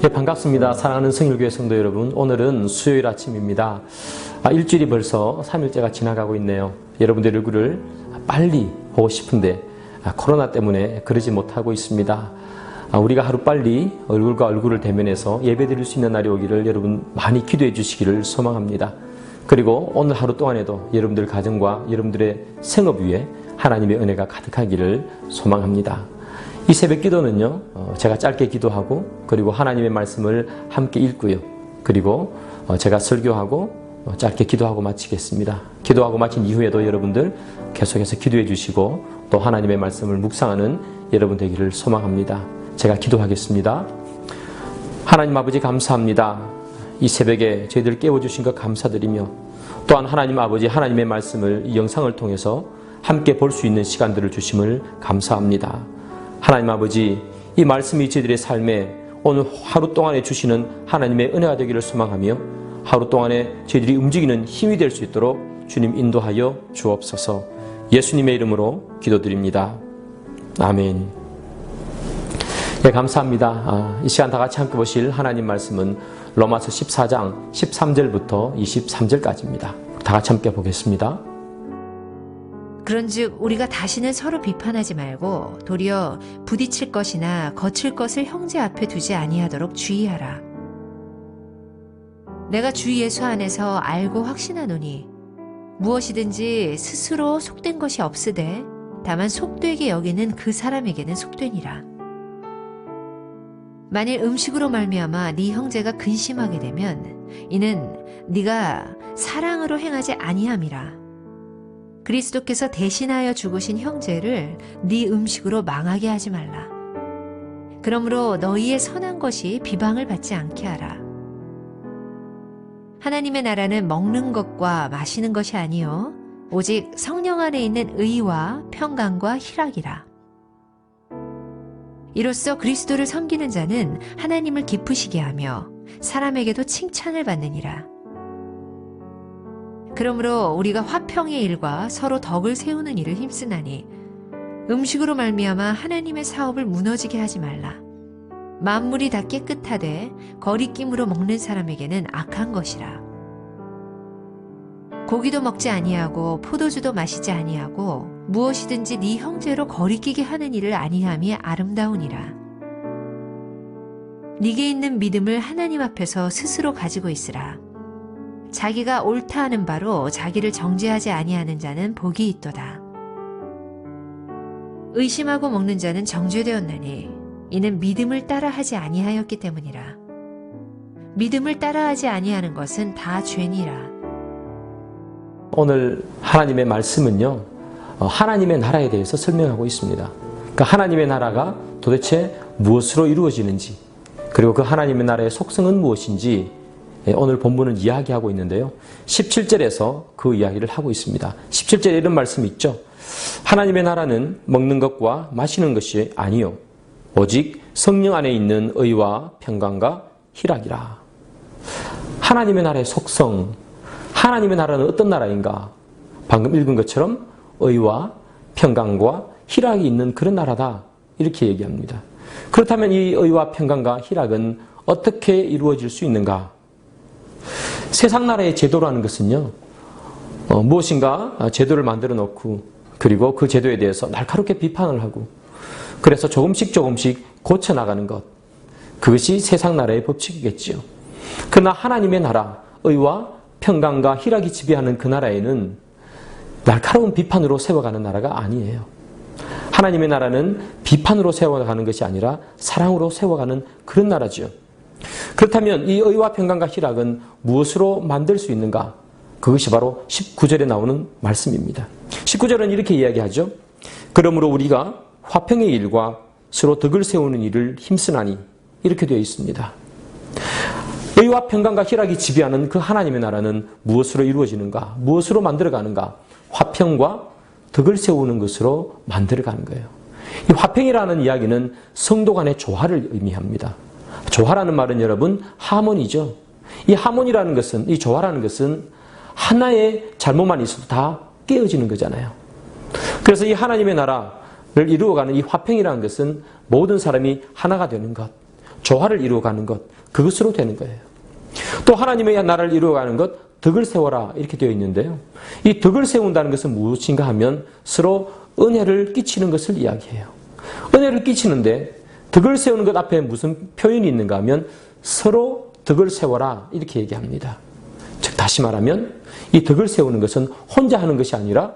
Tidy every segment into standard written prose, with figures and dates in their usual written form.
네, 반갑습니다. 사랑하는 성일교회 성도 여러분, 오늘은 수요일 아침입니다. 일주일이 벌써 3일째가 지나가고 있네요. 여러분들 얼굴을 빨리 보고 싶은데 코로나 때문에 그러지 못하고 있습니다. 우리가 하루빨리 얼굴과 얼굴을 대면해서 예배드릴 수 있는 날이 오기를 여러분 많이 기도해 주시기를 소망합니다. 그리고 오늘 하루 동안에도 여러분들 가정과 여러분들의 생업 위에 하나님의 은혜가 가득하기를 소망합니다. 이 새벽 기도는요, 제가 짧게 기도하고 그리고 하나님의 말씀을 함께 읽고요. 그리고 제가 설교하고 짧게 기도하고 마치겠습니다. 기도하고 마친 이후에도 여러분들 계속해서 기도해 주시고 또 하나님의 말씀을 묵상하는 여러분 되기를 소망합니다. 제가 기도하겠습니다. 하나님 아버지 감사합니다. 이 새벽에 저희들 깨워주신 것 감사드리며 또한 하나님 아버지 하나님의 말씀을 이 영상을 통해서 함께 볼 수 있는 시간들을 주심을 감사합니다. 하나님 아버지, 이 말씀이 저희들의 삶에 오늘 하루 동안에 주시는 하나님의 은혜가 되기를 소망하며 하루 동안에 저희들이 움직이는 힘이 될 수 있도록 주님 인도하여 주옵소서. 예수님의 이름으로 기도드립니다. 아멘. 네, 감사합니다. 이 시간 다 같이 함께 보실 하나님 말씀은 로마서 14장 13절부터 23절까지입니다. 다 같이 함께 보겠습니다. 그런즉 우리가 다시는 서로 비판하지 말고 도리어 부딪힐 것이나 거칠 것을 형제 앞에 두지 아니하도록 주의하라. 내가 주 예수 안에서 알고 확신하노니 무엇이든지 스스로 속된 것이 없으되 다만 속되게 여기는 그 사람에게는 속되니라. 만일 음식으로 말미암아 네 형제가 근심하게 되면 이는 네가 사랑으로 행하지 아니함이라. 그리스도께서 대신하여 죽으신 형제를 네 음식으로 망하게 하지 말라. 그러므로 너희의 선한 것이 비방을 받지 않게 하라. 하나님의 나라는 먹는 것과 마시는 것이 아니요 오직 성령 안에 있는 의와 평강과 희락이라. 이로써 그리스도를 섬기는 자는 하나님을 기쁘시게 하며 사람에게도 칭찬을 받느니라. 그러므로 우리가 화평의 일과 서로 덕을 세우는 일을 힘쓰나니 음식으로 말미암아 하나님의 사업을 무너지게 하지 말라. 만물이 다 깨끗하되 거리낌으로 먹는 사람에게는 악한 것이라. 고기도 먹지 아니하고 포도주도 마시지 아니하고 무엇이든지 네 형제로 거리끼게 하는 일을 아니함이 아름다우니라. 네게 있는 믿음을 하나님 앞에서 스스로 가지고 있으라. 자기가 옳다 하는 바로 자기를 정죄하지 아니하는 자는 복이 있도다. 의심하고 먹는 자는 정죄되었나니 이는 믿음을 따라하지 아니하였기 때문이라. 믿음을 따라하지 아니하는 것은 다 죄니라. 오늘 하나님의 말씀은요, 하나님의 나라에 대해서 설명하고 있습니다. 그러니까 하나님의 나라가 도대체 무엇으로 이루어지는지 그리고 그 하나님의 나라의 속성은 무엇인지 오늘 본문은 이야기하고 있는데요. 17절에서 그 이야기를 하고 있습니다. 17절에 이런 말씀이 있죠. 하나님의 나라는 먹는 것과 마시는 것이 아니요 오직 성령 안에 있는 의와 평강과 희락이라. 하나님의 나라의 속성, 하나님의 나라는 어떤 나라인가? 방금 읽은 것처럼 의와 평강과 희락이 있는 그런 나라다. 이렇게 얘기합니다. 그렇다면 이 의와 평강과 희락은 어떻게 이루어질 수 있는가? 세상 나라의 제도라는 것은요, 무엇인가 제도를 만들어 놓고 그리고 그 제도에 대해서 날카롭게 비판을 하고 그래서 조금씩 고쳐나가는 것, 그것이 세상 나라의 법칙이겠지요. 그러나 하나님의 나라, 의와 평강과 희락이 지배하는 그 나라에는 날카로운 비판으로 세워가는 나라가 아니에요. 하나님의 나라는 비판으로 세워가는 것이 아니라 사랑으로 세워가는 그런 나라죠. 그렇다면 이 의와 평강과 희락은 무엇으로 만들 수 있는가? 그것이 바로 19절에 나오는 말씀입니다. 19절은 이렇게 이야기하죠. 그러므로 우리가 화평의 일과 서로 덕을 세우는 일을 힘쓰나니 이렇게 되어 있습니다. 의와 평강과 희락이 지배하는 그 하나님의 나라는 무엇으로 이루어지는가? 무엇으로 만들어가는가? 화평과 덕을 세우는 것으로 만들어가는 거예요. 이 화평이라는 이야기는 성도 간의 조화를 의미합니다. 조화라는 말은 여러분 하모니죠. 이 하모니라는 것은, 이 조화라는 것은 하나의 잘못만 있어도 다 깨어지는 거잖아요. 그래서 이 하나님의 나라를 이루어가는 이 화평이라는 것은 모든 사람이 하나가 되는 것, 조화를 이루어가는 것, 그것으로 되는 거예요. 또 하나님의 나라를 이루어가는 것, 덕을 세워라 이렇게 되어 있는데요. 이 덕을 세운다는 것은 무엇인가 하면 서로 은혜를 끼치는 것을 이야기해요. 은혜를 끼치는데 덕을 세우는 것 앞에 무슨 표현이 있는가 하면 서로 덕을 세워라 이렇게 얘기합니다. 즉 다시 말하면 이 덕을 세우는 것은 혼자 하는 것이 아니라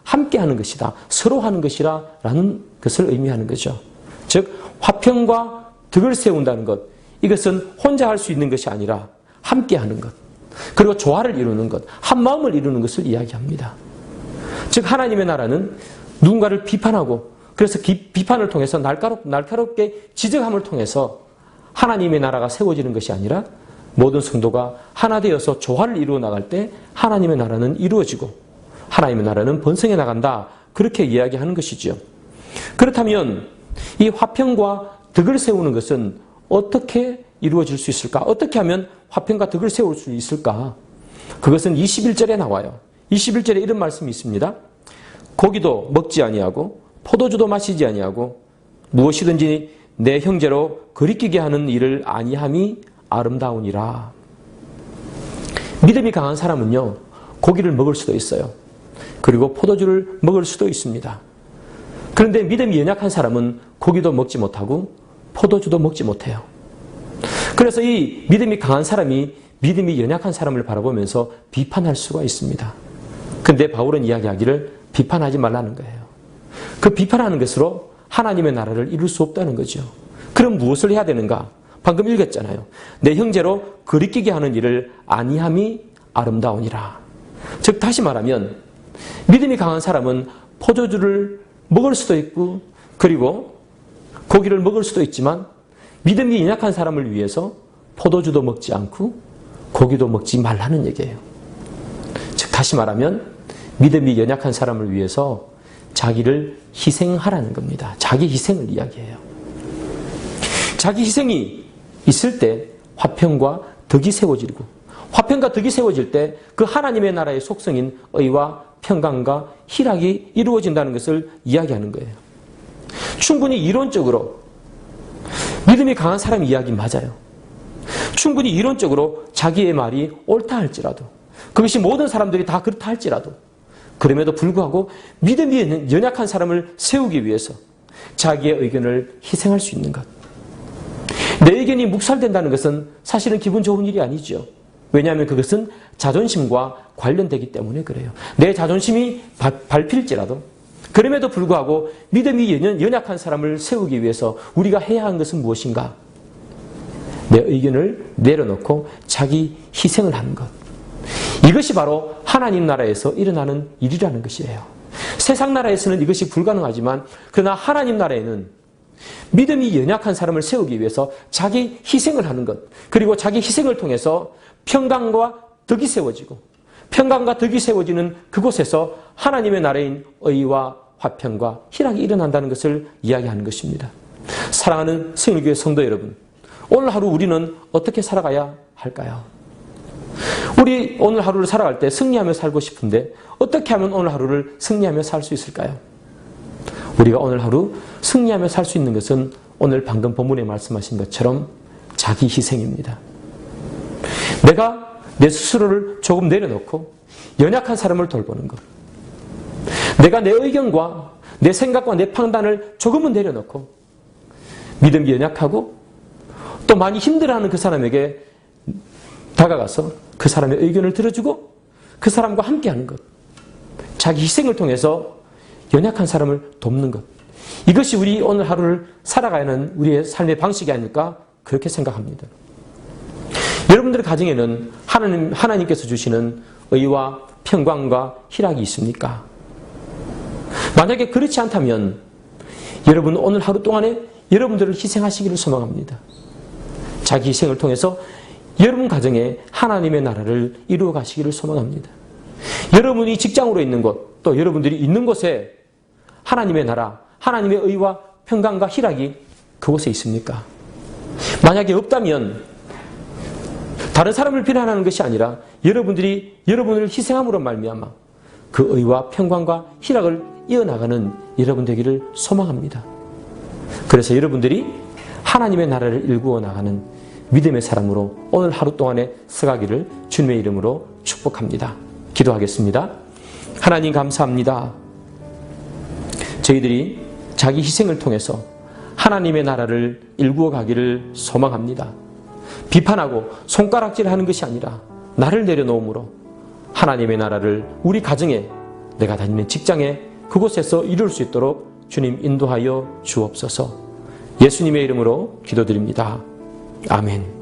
함께 하는 것이다. 서로 하는 것이라 라는 것을 의미하는 거죠. 즉 화평과 덕을 세운다는 것, 이것은 혼자 할 수 있는 것이 아니라 함께 하는 것, 그리고 조화를 이루는 것, 한 마음을 이루는 것을 이야기합니다. 즉 하나님의 나라는 누군가를 비판하고 그래서 비판을 통해서 날카롭게 지적함을 통해서 하나님의 나라가 세워지는 것이 아니라 모든 성도가 하나 되어서 조화를 이루어 나갈 때 하나님의 나라는 이루어지고 하나님의 나라는 번성해 나간다. 그렇게 이야기하는 것이죠. 그렇다면 이 화평과 덕을 세우는 것은 어떻게 이루어질 수 있을까? 어떻게 하면 화평과 덕을 세울 수 있을까? 그것은 21절에 나와요. 21절에 이런 말씀이 있습니다. 고기도 먹지 아니하고 포도주도 마시지 아니하고 무엇이든지 내 형제로 거리끼게 하는 일을 아니함이 아름다우니라. 믿음이 강한 사람은요, 고기를 먹을 수도 있어요. 그리고 포도주를 먹을 수도 있습니다. 그런데 믿음이 연약한 사람은 고기도 먹지 못하고 포도주도 먹지 못해요. 그래서 이 믿음이 강한 사람이 믿음이 연약한 사람을 바라보면서 비판할 수가 있습니다. 근데 바울은 이야기하기를 비판하지 말라는 거예요. 그 비판하는 것으로 하나님의 나라를 이룰 수 없다는 거죠. 그럼 무엇을 해야 되는가? 방금 읽었잖아요. 내 형제로 거리끼게 하는 일을 아니함이 아름다우니라. 즉 다시 말하면 믿음이 강한 사람은 포도주를 먹을 수도 있고 그리고 고기를 먹을 수도 있지만 믿음이 연약한 사람을 위해서 포도주도 먹지 않고 고기도 먹지 말라는 얘기예요. 즉 다시 말하면 믿음이 연약한 사람을 위해서 자기를 희생하라는 겁니다. 자기 희생을 이야기해요. 자기 희생이 있을 때 화평과 덕이 세워지고 화평과 덕이 세워질 때 그 하나님의 나라의 속성인 의와 평강과 희락이 이루어진다는 것을 이야기하는 거예요. 충분히 이론적으로 믿음이 강한 사람 이야기 맞아요. 충분히 이론적으로 자기의 말이 옳다 할지라도 그것이 모든 사람들이 다 그렇다 할지라도 그럼에도 불구하고 믿음이 연약한 사람을 세우기 위해서 자기의 의견을 희생할 수 있는 것. 내 의견이 묵살된다는 것은 사실은 기분 좋은 일이 아니죠. 왜냐하면 그것은 자존심과 관련되기 때문에 그래요. 내 자존심이 밟힐지라도 그럼에도 불구하고 믿음이 연약한 사람을 세우기 위해서 우리가 해야 하는 것은 무엇인가? 내 의견을 내려놓고 자기 희생을 하는 것. 이것이 바로 하나님 나라에서 일어나는 일이라는 것이에요. 세상 나라에서는 이것이 불가능하지만 그러나 하나님 나라에는 믿음이 연약한 사람을 세우기 위해서 자기 희생을 하는 것, 그리고 자기 희생을 통해서 평강과 덕이 세워지고 평강과 덕이 세워지는 그곳에서 하나님의 나라인 의와 화평과 희락이 일어난다는 것을 이야기하는 것입니다. 사랑하는 성일교회 성도 여러분, 오늘 하루 우리는 어떻게 살아가야 할까요? 우리 오늘 하루를 살아갈 때 승리하며 살고 싶은데 어떻게 하면 오늘 하루를 승리하며 살 수 있을까요? 우리가 오늘 하루 승리하며 살 수 있는 것은 오늘 방금 본문에 말씀하신 것처럼 자기 희생입니다. 내가 내 스스로를 조금 내려놓고 연약한 사람을 돌보는 것. 내가 내 의견과 내 생각과 내 판단을 조금은 내려놓고 믿음이 연약하고 또 많이 힘들어하는 그 사람에게 다가가서 그 사람의 의견을 들어주고 그 사람과 함께하는 것. 자기 희생을 통해서 연약한 사람을 돕는 것. 이것이 우리 오늘 하루를 살아가는 우리의 삶의 방식이 아닐까 그렇게 생각합니다. 여러분들의 가정에는 하나님께서 주시는 의와 평강과 희락이 있습니까? 만약에 그렇지 않다면 여러분 오늘 하루 동안에 여러분들을 희생하시기를 소망합니다. 자기 희생을 통해서 여러분 가정에 하나님의 나라를 이루어 가시기를 소망합니다. 여러분이 직장으로 있는 곳, 또 여러분들이 있는 곳에 하나님의 나라, 하나님의 의와 평강과 희락이 그곳에 있습니까? 만약에 없다면 다른 사람을 비난하는 것이 아니라 여러분들이 여러분을 희생함으로 말미암아 그 의와 평강과 희락을 이어나가는 여러분 되기를 소망합니다. 그래서 여러분들이 하나님의 나라를 일구어 나가는 믿음의 사람으로 오늘 하루 동안에 서가기를 주님의 이름으로 축복합니다. 기도하겠습니다. 하나님 감사합니다. 저희들이 자기 희생을 통해서 하나님의 나라를 일구어 가기를 소망합니다. 비판하고 손가락질하는 것이 아니라 나를 내려놓음으로 하나님의 나라를 우리 가정에, 내가 다니는 직장에, 그곳에서 이룰 수 있도록 주님 인도하여 주옵소서. 예수님의 이름으로 기도드립니다. 아멘.